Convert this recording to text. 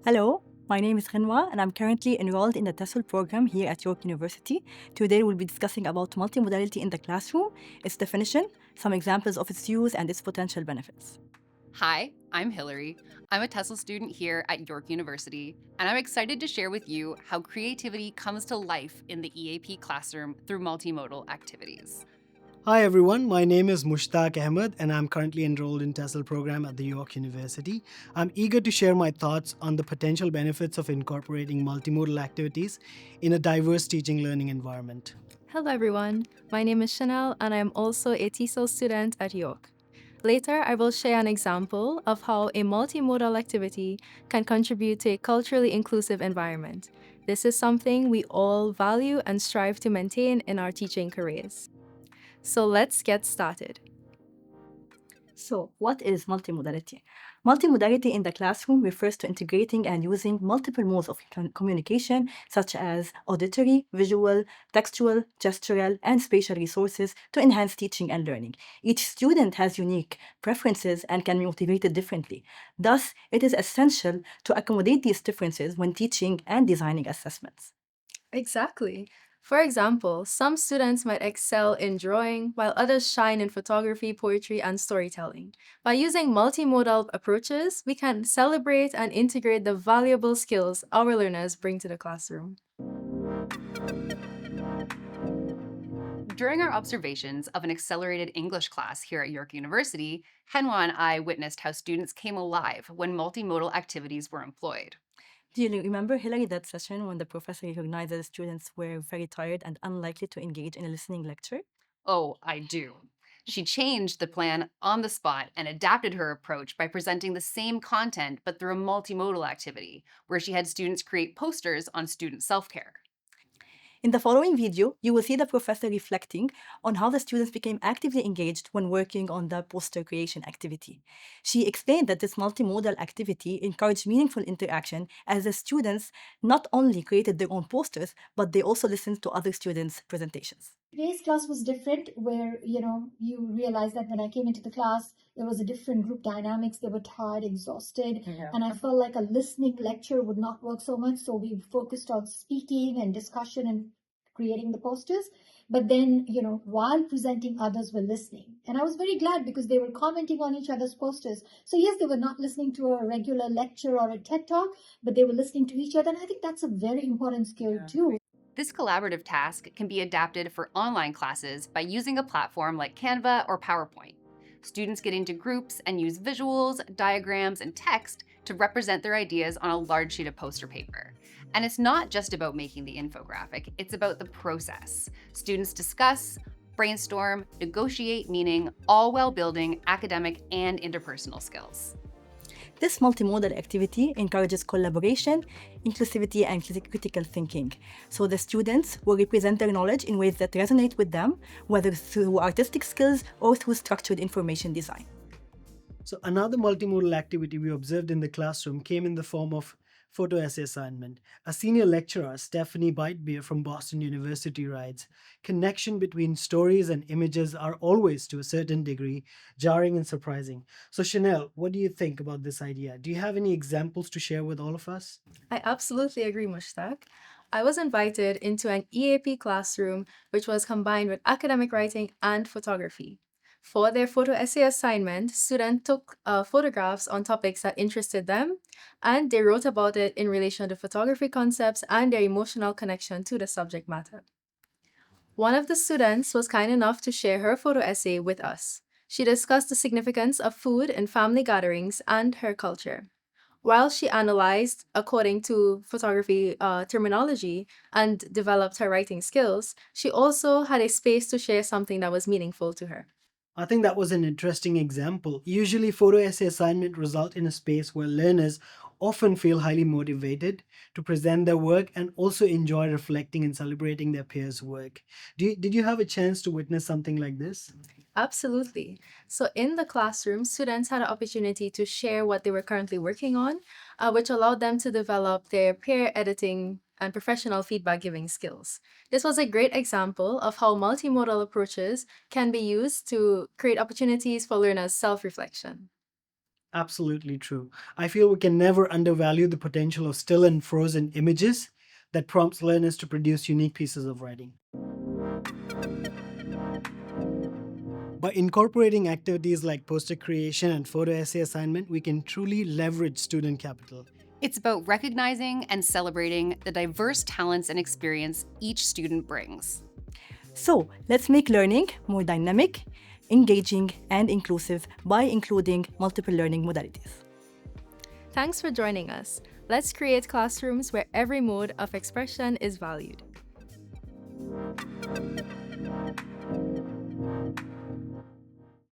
Hello, my name is Ghenwa, and I'm currently enrolled in the TESOL program here at York University. Today, we'll be discussing about multimodality in the classroom, its definition, some examples of its use, and its potential benefits. Hi, I'm Hilary. I'm a TESOL student here at York University, and I'm excited to share with you how creativity comes to life in the EAP classroom through multimodal activities. Hi everyone, my name is Mushtaq Ahmed and I'm currently enrolled in TESOL program at the York University. I'm eager to share my thoughts on the potential benefits of incorporating multimodal activities in a diverse teaching learning environment. Hello everyone, my name is Chinelle and I am also a TESOL student at York. Later, I will share an example of how a multimodal activity can contribute to a culturally inclusive environment. This is something we all value and strive to maintain in our teaching careers. So let's get started. So, what is multimodality? Multimodality in the classroom refers to integrating and using multiple modes of communication, such as auditory, visual, textual, gestural, and spatial resources to enhance teaching and learning. Each student has unique preferences and can be motivated differently. Thus, it is essential to accommodate these differences when teaching and designing assessments. Exactly. For example, some students might excel in drawing, while others shine in photography, poetry, and storytelling. By using multimodal approaches, we can celebrate and integrate the valuable skills our learners bring to the classroom. During our observations of an accelerated English class here at York University, Ghenwa and I witnessed how students came alive when multimodal activities were employed. Do you remember, Hilary, that session when the professor recognized that the students were very tired and unlikely to engage in a listening lecture? Oh, I do. She changed the plan on the spot and adapted her approach by presenting the same content but through a multimodal activity, where she had students create posters on student self care. In the following video, you will see the professor reflecting on how the students became actively engaged when working on the poster creation activity. She explained that this multimodal activity encouraged meaningful interaction as the students not only created their own posters, but they also listened to other students' presentations. Today's class was different, where you realize that when I came into the class, there was a different group dynamics. They were tired, exhausted, and I felt like a listening lecture would not work so much. So we focused on speaking and discussion and creating the posters. But then, while presenting, others were listening, and I was very glad because they were commenting on each other's posters. So yes, they were not listening to a regular lecture or a TED talk, but they were listening to each other, and I think that's a very important skill too. This collaborative task can be adapted for online classes by using a platform like Canva or PowerPoint. Students get into groups and use visuals, diagrams, and text to represent their ideas on a large sheet of poster paper. And it's not just about making the infographic, it's about the process. Students discuss, brainstorm, negotiate meaning, all while building academic and interpersonal skills. This multimodal activity encourages collaboration, inclusivity, and critical thinking. So the students will represent their knowledge in ways that resonate with them, whether through artistic skills or through structured information design. So another multimodal activity we observed in the classroom came in the form of photo essay assignment. A senior lecturer, Stephanie Beitbier from Boston University, writes, connection between stories and images are always, to a certain degree, jarring and surprising. So Chanel, what do you think about this idea? Do you have any examples to share with all of us? I absolutely agree, Mushtaq. I was invited into an EAP classroom which was combined with academic writing and photography. For their photo essay assignment, students took photographs on topics that interested them, and they wrote about it in relation to photography concepts and their emotional connection to the subject matter. One of the students was kind enough to share her photo essay with us. She discussed the significance of food in family gatherings and her culture. While she analyzed according to photography terminology and developed her writing skills, she also had a space to share something that was meaningful to her. I think that was an interesting example. Usually, photo essay assignment result in a space where learners often feel highly motivated to present their work and also enjoy reflecting and celebrating their peers' work. Did you have a chance to witness something like this? Absolutely. So in the classroom, students had an opportunity to share what they were currently working on, which allowed them to develop their peer editing and professional feedback giving skills. This was a great example of how multimodal approaches can be used to create opportunities for learners' self reflection. Absolutely true. I feel we can never undervalue the potential of still and frozen images that prompts learners to produce unique pieces of writing. By incorporating activities like poster creation and photo essay assignment, we can truly leverage student capital. It's about recognizing and celebrating the diverse talents and experience each student brings. So, let's make learning more dynamic, engaging, and inclusive by including multiple learning modalities. Thanks for joining us. Let's create classrooms where every mode of expression is valued.